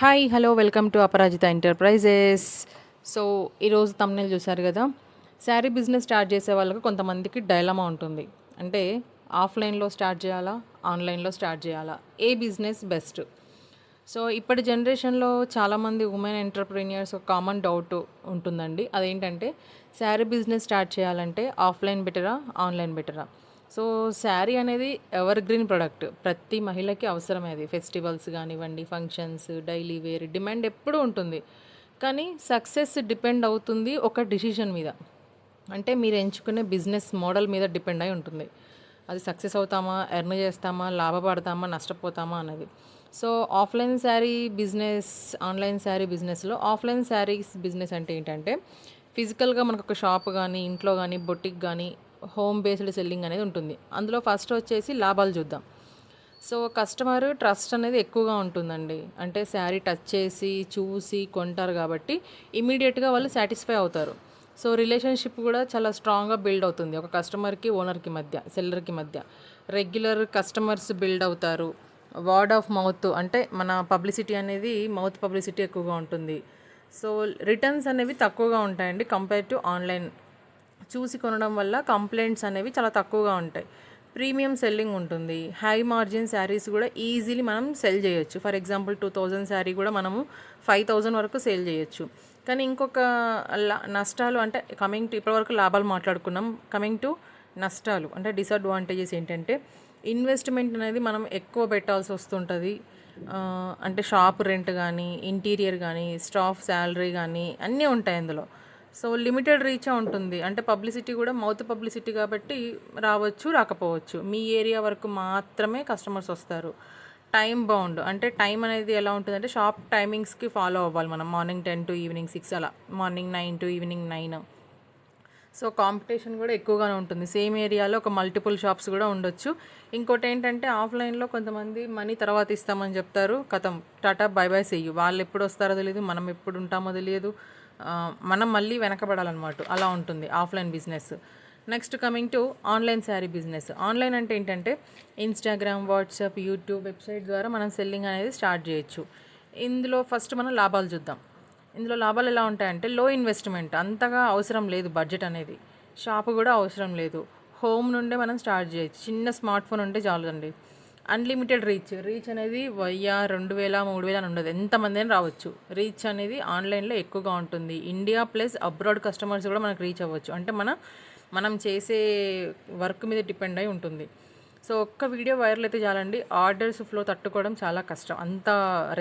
Hi hello welcome to Aparajita enterprises. So ఈరోజు thumbnail చూసారు కదా. శారీ బిజినెస్ స్టార్ట్ చేసే వాళ్ళకి కొంతమందికి డైలమా ఉంటుంది. అంటే ఆఫ్లైన్లో స్టార్ట్ చేయాలా, ఆన్లైన్లో స్టార్ట్ చేయాలా, ఏ బిజినెస్ బెస్ట్? సో ఇప్పటి జనరేషన్లో చాలామంది ఉమెన్ ఎంటర్ప్రీనియర్స్ ఒక కామన్ డౌట్ ఉంటుందండి. అదేంటంటే శారీ బిజినెస్ స్టార్ట్ చేయాలంటే ఆఫ్లైన్ బెటరా, ఆన్లైన్ బెటరా? సో శారీ అనేది ఎవర్ గ్రీన్ ప్రొడక్ట్, ప్రతి మహిళకి అవసరమే. అది ఫెస్టివల్స్ కానివ్వండి, ఫంక్షన్స్, డైలీ వేర్ డిమాండ్ ఎప్పుడూ ఉంటుంది. కానీ సక్సెస్ డిపెండ్ అవుతుంది ఒక డిసిషన్ మీద, అంటే మీరు ఎంచుకునే బిజినెస్ మోడల్ మీద డిపెండ్ అయి ఉంటుంది. అది సక్సెస్ అవుతామా, ఎర్న్ చేస్తామా, లాభపడతామా, నష్టపోతామా అన్నది. So offline sari business, online sari బిజినెస్లో ఆఫ్లైన్ శారీస్ బిజినెస్ అంటే ఏంటంటే ఫిజికల్గా మనకు ఒక షాప్ కానీ, ఇంట్లో కానీ, బొటిక్ కానీ, హోమ్ బేస్డ్ సెల్లింగ్ అనేది ఉంటుంది. అందులో ఫస్ట్ వచ్చేసి లాభాలు చూద్దాం. సో కస్టమర్ ట్రస్ట్ అనేది ఎక్కువగా ఉంటుందండి. అంటే శారీ టచ్ చేసి చూసి కొంటారు కాబట్టి ఇమీడియట్గా వాళ్ళు సాటిస్ఫై అవుతారు. సో రిలేషన్షిప్ కూడా చాలా స్ట్రాంగ్గా బిల్డ్ అవుతుంది ఒక కస్టమర్కి, ఓనర్కి మధ్య, సెల్లర్కి మధ్య. రెగ్యులర్ కస్టమర్స్ బిల్డ్ అవుతారు. వర్డ్ ఆఫ్ మౌత్, అంటే మన పబ్లిసిటీ అనేది మౌత్ పబ్లిసిటీ ఎక్కువగా ఉంటుంది. సో రిటర్న్స్ అనేవి తక్కువగా ఉంటాయండి కంపేర్ టు ఆన్లైన్. చూసి కొనడం వల్ల కంప్లైంట్స్ అనేవి చాలా తక్కువగా ఉంటాయి. ప్రీమియం సెల్లింగ్ ఉంటుంది. హై మార్జిన్ శారీస్ కూడా ఈజీలీ మనం సెల్ చేయొచ్చు. ఫర్ ఎగ్జాంపుల్ 2000 శారీ కూడా మనము 5000 వరకు సేల్ చేయొచ్చు. కానీ ఇంకొక నష్టాలు, అంటే కమింగ్ టు ఇప్పటివరకు లాభాలు మాట్లాడుకున్నాం, కమింగ్ టు నష్టాలు అంటే డిసడ్వాంటేజెస్ ఏంటంటే ఇన్వెస్ట్మెంట్ అనేది మనం ఎక్కువ పెట్టాల్సి వస్తుంటుంది. అంటే షాప్ రెంట్ కానీ, ఇంటీరియర్ కానీ, స్టాఫ్ శాలరీ కానీ అన్నీ ఉంటాయి అందులో. సో లిమిటెడ్ రీచే ఉంటుంది. అంటే పబ్లిసిటీ కూడా మౌత్ పబ్లిసిటీ కాబట్టి రావచ్చు, రాకపోవచ్చు. మీ ఏరియా వరకు మాత్రమే కస్టమర్స్ వస్తారు. టైం బౌండ్, అంటే టైం అనేది ఎలా ఉంటుందంటే షాప్ టైమింగ్స్కి ఫాలో అవ్వాలి మనం. మార్నింగ్ 10 to ఈవినింగ్ 6, అలా morning 9 to evening 9. So competition కూడా ఎక్కువగానే ఉంటుంది. సేమ్ ఏరియాలో ఒక మల్టిపుల్ షాప్స్ కూడా ఉండొచ్చు. ఇంకోటి ఏంటంటే ఆఫ్లైన్లో కొంతమంది మనీ తర్వాత ఇస్తామని చెప్తారు, కథం టాటా బై బై చెయ్యి. వాళ్ళు ఎప్పుడు వస్తారో తెలియదు, మనం ఎప్పుడు ఉంటామో తెలియదు. మనం మళ్ళీ వెనకబడాలన్నమాట. అలా ఉంటుంది offline business. Next coming to online sari business. Online అంటే ఏంటంటే ఇన్స్టాగ్రామ్, వాట్సాప్, యూట్యూబ్, వెబ్సైట్ ద్వారా మనం సెల్లింగ్ అనేది స్టార్ట్ చేయొచ్చు. ఇందులో ఫస్ట్ మనం లాభాలు చూద్దాం. ఇందులో లాభాలు ఎలా ఉంటాయంటే లో ఇన్వెస్ట్మెంట్, అంతగా అవసరం లేదు బడ్జెట్ అనేది. షాప్ కూడా అవసరం లేదు. హోమ్ నుండే మనం స్టార్ట్ చేయొచ్చు. చిన్న స్మార్ట్ ఫోన్ ఉంటే చాలండి. అన్లిమిటెడ్ రీచ్ అనేది 1000, 2000, 3000 అని ఉండదు, ఎంతమంది అయినా రావచ్చు. రీచ్ అనేది ఆన్లైన్లో ఎక్కువగా ఉంటుంది. ఇండియా ప్లస్ అబ్రాడ్ కస్టమర్స్ కూడా మనకు రీచ్ అవ్వచ్చు. అంటే మనం చేసే వర్క్ మీద డిపెండ్ అయి ఉంటుంది. సో ఒక్క వీడియో వైరల్ అయితే చాలండి, ఆర్డర్స్ ఫ్లో తట్టుకోవడం చాలా కష్టం. అంత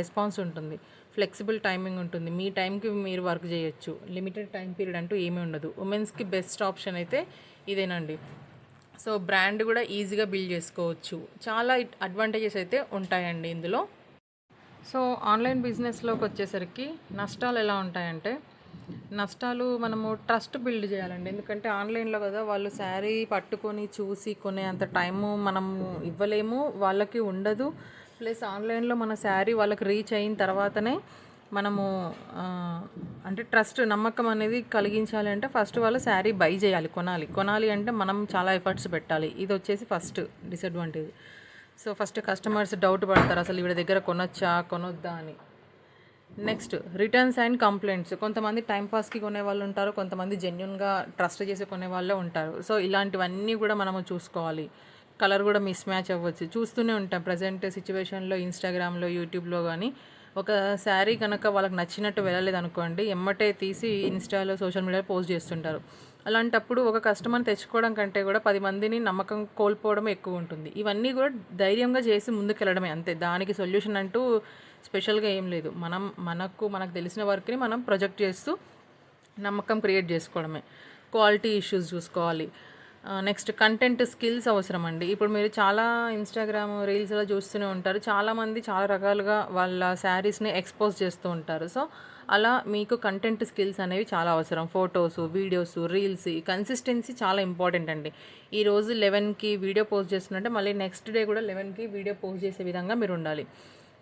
రెస్పాన్స్ ఉంటుంది. ఫ్లెక్సిబుల్ టైమింగ్ ఉంటుంది. మీ టైంకి మీరు వర్క్ చేయొచ్చు. లిమిటెడ్ టైం పీరియడ్ అంటూ ఏమీ ఉండదు. ఉమెన్స్కి బెస్ట్ ఆప్షన్ అయితే ఇదేనండి. సో బ్రాండ్ కూడా ఈజీగా బిల్డ్ చేసుకోవచ్చు. చాలా అడ్వాంటేజెస్ అయితే ఉంటాయండి ఇందులో. సో ఆన్లైన్ బిజినెస్లోకి వచ్చేసరికి నష్టాలు ఎలా ఉంటాయంటే, నష్టాలు మనము ట్రస్ట్ బిల్డ్ చేయాలండి. ఎందుకంటే ఆన్లైన్లో కదా, వాళ్ళు శారీ పట్టుకొని చూసి కొనే అంత టైము మనము ఇవ్వలేము, వాళ్ళకి ఉండదు. ప్లస్ ఆన్లైన్లో మన శారీ వాళ్ళకి రీచ్ అయిన తర్వాతనే మనము అంటే ట్రస్ట్, నమ్మకం అనేది కలిగించాలి. అంటే ఫస్ట్ వాళ్ళు శారీ బై చేయాలి, కొనాలి అంటే మనం చాలా ఎఫర్ట్స్ పెట్టాలి. ఇది వచ్చేసి first disadvantage. So first customers doubt పడతారు, అసలు వీడి దగ్గర కొనొచ్చా కొనొద్దా అని. Next returns and complaints. కొంతమంది టైంపాస్కి కొనే వాళ్ళు ఉంటారు, కొంతమంది జెన్యున్గా ట్రస్ట్ చేసి కొనే వాళ్ళే ఉంటారు. సో ఇలాంటివన్నీ కూడా మనము చూసుకోవాలి. కలర్ కూడా మిస్ మ్యాచ్ అవ్వచ్చు. చూస్తూనే ఉంటాం ప్రజెంట్ సిచ్యువేషన్లో, ఇన్స్టాగ్రామ్లో, యూట్యూబ్లో కానీ. ఒక శారీ కనుక వాళ్ళకి నచ్చినట్టు వెళ్ళలేదు అనుకోండి, ఎమ్మటే తీసి ఇన్స్టాలో, సోషల్ మీడియాలో పోస్ట్ చేస్తుంటారు. అలాంటప్పుడు ఒక కస్టమర్ని తెచ్చుకోవడం కంటే కూడా 10 మందిని నమ్మకం కోల్పోవడం ఎక్కువ ఉంటుంది. ఇవన్నీ కూడా ధైర్యంగా చేసి ముందుకెళ్ళడమే, అంతే. దానికి సొల్యూషన్ అంటూ స్పెషల్గా ఏం లేదు. మనకు తెలిసిన వర్క్ని మనం ప్రొజెక్ట్ చేస్తూ నమ్మకం క్రియేట్ చేసుకోవడమే. క్వాలిటీ ఇష్యూస్ చూసుకోవాలి. నెక్స్ట్ కంటెంట్ స్కిల్స్ అవసరం అండి. ఇప్పుడు మీరు చాలా ఇన్స్టాగ్రామ్ రీల్స్లో చూస్తూనే ఉంటారు, చాలామంది చాలా రకాలుగా వాళ్ళ శారీస్ని ఎక్స్పోజ్ చేస్తూ ఉంటారు. సో అలా మీకు కంటెంట్ స్కిల్స్ అనేవి చాలా అవసరం. ఫొటోస్, వీడియోస్, రీల్స్, కన్సిస్టెన్సీ చాలా ఇంపార్టెంట్ అండి. ఈరోజు 11కి వీడియో పోస్ట్ చేస్తుంటే మళ్ళీ నెక్స్ట్ డే కూడా 11కి వీడియో పోస్ట్ చేసే విధంగా మీరు ఉండాలి.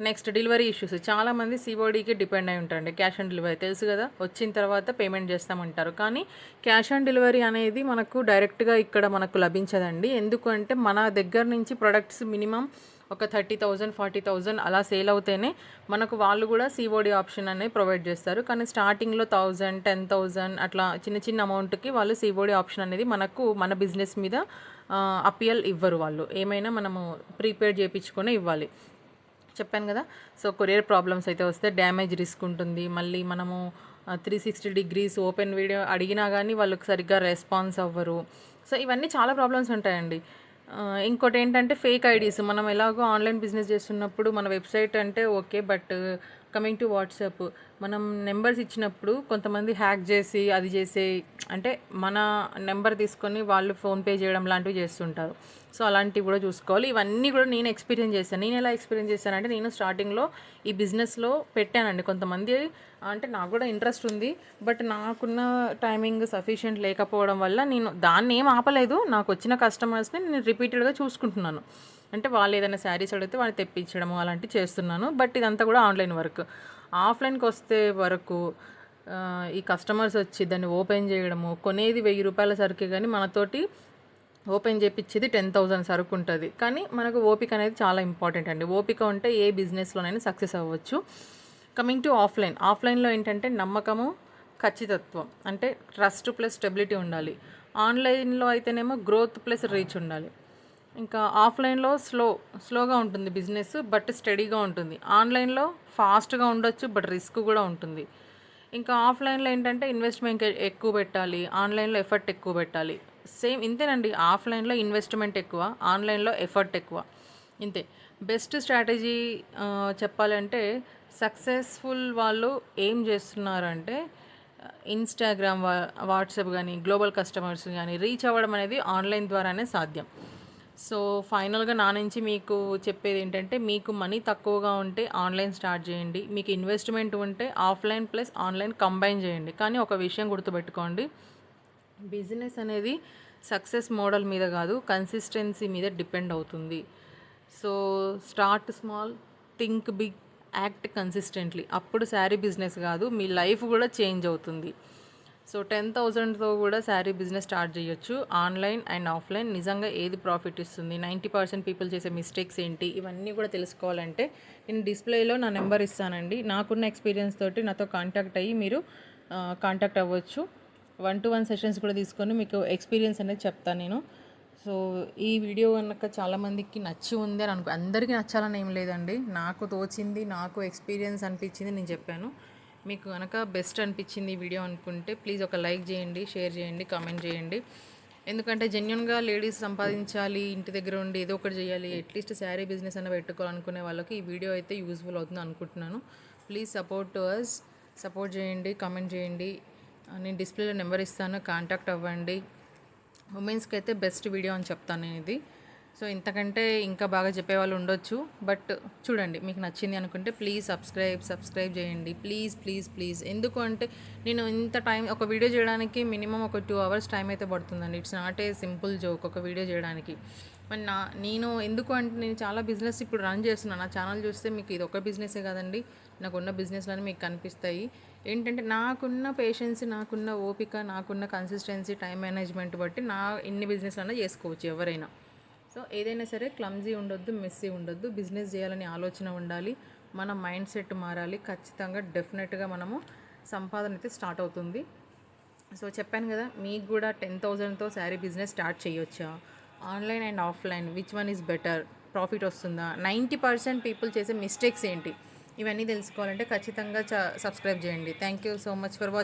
Next delivery issues. చాలామంది సిఓడికి డిపెండ్ అయి ఉంటారండి. క్యాష్ ఆన్ డెలివరీ తెలుసు కదా, వచ్చిన తర్వాత పేమెంట్ చేస్తామంటారు. కానీ క్యాష్ ఆన్ డెలివరీ అనేది మనకు డైరెక్ట్గా ఇక్కడ మనకు లభించదండి. ఎందుకంటే మన దగ్గర నుంచి ప్రొడక్ట్స్ మినిమం ఒక 30,000 40,000 అలా సేల్ అవుతేనే మనకు వాళ్ళు కూడా సిఓడి ఆప్షన్ అనేది ప్రొవైడ్ చేస్తారు. కానీ స్టార్టింగ్లో 1000 10,000 అట్లా చిన్న చిన్న అమౌంట్కి వాళ్ళు సిఓడి ఆప్షన్ అనేది మనకు మన బిజినెస్ మీద అపియల్ ఇవ్వరు. వాళ్ళు ఏమైనా మనము ప్రీపేడ్ చేయించుకొని ఇవ్వాలి. చెప్పాను కదా. సో కొరియర్ ప్రాబ్లమ్స్ అయితే వస్తే డ్యామేజ్ రిస్క్ ఉంటుంది. మళ్ళీ మనము 360 డిగ్రీస్ ఓపెన్ వీడియో అడిగినా కానీ వాళ్ళకి సరిగ్గా రెస్పాన్స్ అవ్వరు. సో ఇవన్నీ చాలా ప్రాబ్లమ్స్ ఉంటాయండి. ఇంకోటి ఏంటంటే ఫేక్ ఐడీస్. మనం ఎలాగో ఆన్లైన్ బిజినెస్ చేస్తున్నప్పుడు మన వెబ్సైట్ అంటే okay, but coming to WhatsApp మనం నెంబర్స్ ఇచ్చినప్పుడు కొంతమంది హ్యాక్ చేసి అది చేసే అంటే మన నెంబర్ తీసుకొని వాళ్ళు ఫోన్పే చేయడం లాంటివి చేస్తుంటారు. సో అలాంటివి కూడా చూసుకోవాలి. ఇవన్నీ కూడా నేను ఎక్స్పీరియన్స్ చేశాను. నేను ఎలా ఎక్స్పీరియన్స్ చేశానంటే నేను స్టార్టింగ్లో ఈ బిజినెస్లో పెట్టానండి. కొంతమంది అంటే నాకు కూడా ఇంట్రెస్ట్ ఉంది, బట్ నాకున్న టైమింగ్ సఫిషియెంట్ లేకపోవడం వల్ల నేను దాన్ని ఏం ఆపలేదు. నాకు వచ్చిన కస్టమర్స్ని నేను రిపీటెడ్గా చూసుకుంటున్నాను. అంటే వాళ్ళు ఏదైనా శారీస్ అడిగితే వాళ్ళు తెప్పించడము అలాంటివి చేస్తున్నాను. బట్ ఇదంతా కూడా ఆన్లైన్ వర్క్. ఆఫ్లైన్కి వస్తే వరకు ఈ కస్టమర్స్ వచ్చి దాన్ని ఓపెన్ చేయడము, కొనేది 1000 రూపాయల సరుకే కానీ మనతోటి ఓపెన్ చేయించేది 10,000 సరుకు ఉంటుంది. కానీ మనకు ఓపిక అనేది చాలా ఇంపార్టెంట్ అండి. ఓపిక ఉంటే ఏ బిజినెస్లోనైనా సక్సెస్ అవ్వచ్చు. కమింగ్ టు ఆఫ్లైన్లో ఏంటంటే నమ్మకము, ఖచ్చితత్వం అంటే ట్రస్ట్ ప్లస్ స్టెబిలిటీ ఉండాలి. ఆన్లైన్లో అయితేనేమో గ్రోత్ ప్లస్ రీచ్ ఉండాలి. ఇంకా ఆఫ్లైన్లో స్లోగా ఉంటుంది బిజినెస్, బట్ స్టడీగా ఉంటుంది. ఆన్లైన్లో ఫాస్ట్గా ఉండొచ్చు, బట్ రిస్క్ కూడా ఉంటుంది. ఇంకా ఆఫ్లైన్లో ఏంటంటే ఇన్వెస్ట్మెంట్ ఎక్కువ పెట్టాలి, ఆన్లైన్లో ఎఫర్ట్ ఎక్కువ పెట్టాలి. సేమ్ ఇంతేనండి. ఆఫ్లైన్లో ఇన్వెస్ట్మెంట్ ఎక్కువ, ఆన్లైన్లో ఎఫర్ట్ ఎక్కువ, ఇంతే. బెస్ట్ స్ట్రాటజీ చెప్పాలంటే సక్సెస్ఫుల్ వాళ్ళు ఏం చేస్తున్నారంటే ఇన్స్టాగ్రామ్, వాట్సాప్ కానీ గ్లోబల్ కస్టమర్స్ కానీ రీచ్ అవ్వడం అనేది ఆన్లైన్ ద్వారానే సాధ్యం. సో ఫైనల్గా నా నుంచి మీకు చెప్పేది ఏంటంటే మీకు మనీ తక్కువగా ఉంటే ఆన్లైన్ స్టార్ట్ చేయండి. మీకు ఇన్వెస్ట్మెంట్ ఉంటే ఆఫ్లైన్ ప్లస్ ఆన్లైన్ కంబైన్ చేయండి. కానీ ఒక విషయం గుర్తుపెట్టుకోండి, బిజినెస్ అనేది సక్సెస్ మోడల్ మీద కాదు, కన్సిస్టెన్సీ మీద డిపెండ్ అవుతుంది. So start small, think big, act consistently. అప్పుడు శారీ బిజినెస్ కాదు, మీ లైఫ్ కూడా చేంజ్ అవుతుంది. సో 10,000తో కూడా శారీ బిజినెస్ స్టార్ట్ చేయొచ్చు. ఆన్లైన్ అండ్ ఆఫ్లైన్ నిజంగా ఏది ప్రాఫిట్ ఇస్తుంది, 90% పీపుల్ చేసే మిస్టేక్స్ ఏంటి, ఇవన్నీ కూడా తెలుసుకోవాలంటే నేను డిస్ప్లేలో నా నెంబర్ ఇస్తానండి. నాకున్న ఎక్స్పీరియన్స్ తోటి నాతో కాంటాక్ట్ అయ్యి మీరు కాంటాక్ట్ అవ్వచ్చు. 1-to-1 సెషన్స్ కూడా తీసుకొని మీకు ఎక్స్పీరియన్స్ అనేది చెప్తాను నేను. సో ఈ వీడియో కనుక చాలామందికి నచ్చి ఉంది అని అందరికీ నచ్చాలని ఏం లేదండి. నాకు తోచింది, నాకు ఎక్స్పీరియన్స్ అనిపించింది నేను చెప్పాను. మీకు కనుక బెస్ట్ అనిపించింది ఈ వీడియో అనుకుంటే ప్లీజ్ ఒక లైక్ చేయండి, షేర్ చేయండి, కామెంట్ చేయండి. ఎందుకంటే జెన్యున్గా లేడీస్ సంపాదించాలి, ఇంటి దగ్గర ఉండి ఏదో ఒకటి చేయాలి, అట్లీస్ట్ శారీ బిజినెస్ అన్న పెట్టుకోవాలనుకునే వాళ్ళకి ఈ వీడియో అయితే యూజ్ఫుల్ అవుతుంది అనుకుంటున్నాను. Please support to us, support చేయండి, కామెంట్ చేయండి. నేను డిస్ప్లేలో నెంబర్ ఇస్తాను, కాంటాక్ట్ అవ్వండి. ఉమెన్స్కి అయితే బెస్ట్ వీడియో అని చెప్తాను నేను ఇది. సో ఇంతకంటే ఇంకా బాగా చెప్పేవాళ్ళు ఉండొచ్చు, బట్ చూడండి మీకు నచ్చింది అనుకుంటే ప్లీజ్ సబ్స్క్రైబ్ చేయండి. ప్లీజ్. ఎందుకు అంటే నేను ఇంత టైం ఒక వీడియో చేయడానికి మినిమం ఒక 2 hours టైం అయితే పడుతుందండి. It's not a simple joke ఒక వీడియో చేయడానికి. మరి నేను ఎందుకు అంటే నేను చాలా బిజినెస్ ఇప్పుడు రన్ చేస్తున్నాను. నా ఛానల్ చూస్తే మీకు ఇది ఒక బిజినెసే కాదండి, నాకున్న బిజినెస్లని మీకు కనిపిస్తాయి. ఏంటంటే నాకున్న పేషెన్స్, నాకున్న ఓపిక, నాకున్న కన్సిస్టెన్సీ, టైం మేనేజ్మెంట్ బట్టి ఇన్ని బిజినెస్లన్నా చేసుకోవచ్చు ఎవరైనా. సో ఏదైనా సరే క్లమ్జీ ఉండొద్దు, మెస్సీ ఉండొద్దు. బిజినెస్ చేయాలని ఆలోచన ఉండాలి, మన మైండ్ సెట్ మారాలి. ఖచ్చితంగా డెఫినెట్గా మనము సంపాదన అయితే స్టార్ట్ అవుతుంది. సో చెప్పాను కదా, మీకు కూడా 10,000తో శారీ బిజినెస్ స్టార్ట్ చేయొచ్చా, online and offline which one is better, profit వస్తుందా, 90% పీపుల్ చేసే మిస్టేక్స్ ఏంటి, ఇవన్నీ తెలుసుకోవాలంటే ఖచ్చితంగా సబ్స్క్రైబ్ చేయండి. Thank you so much for watching.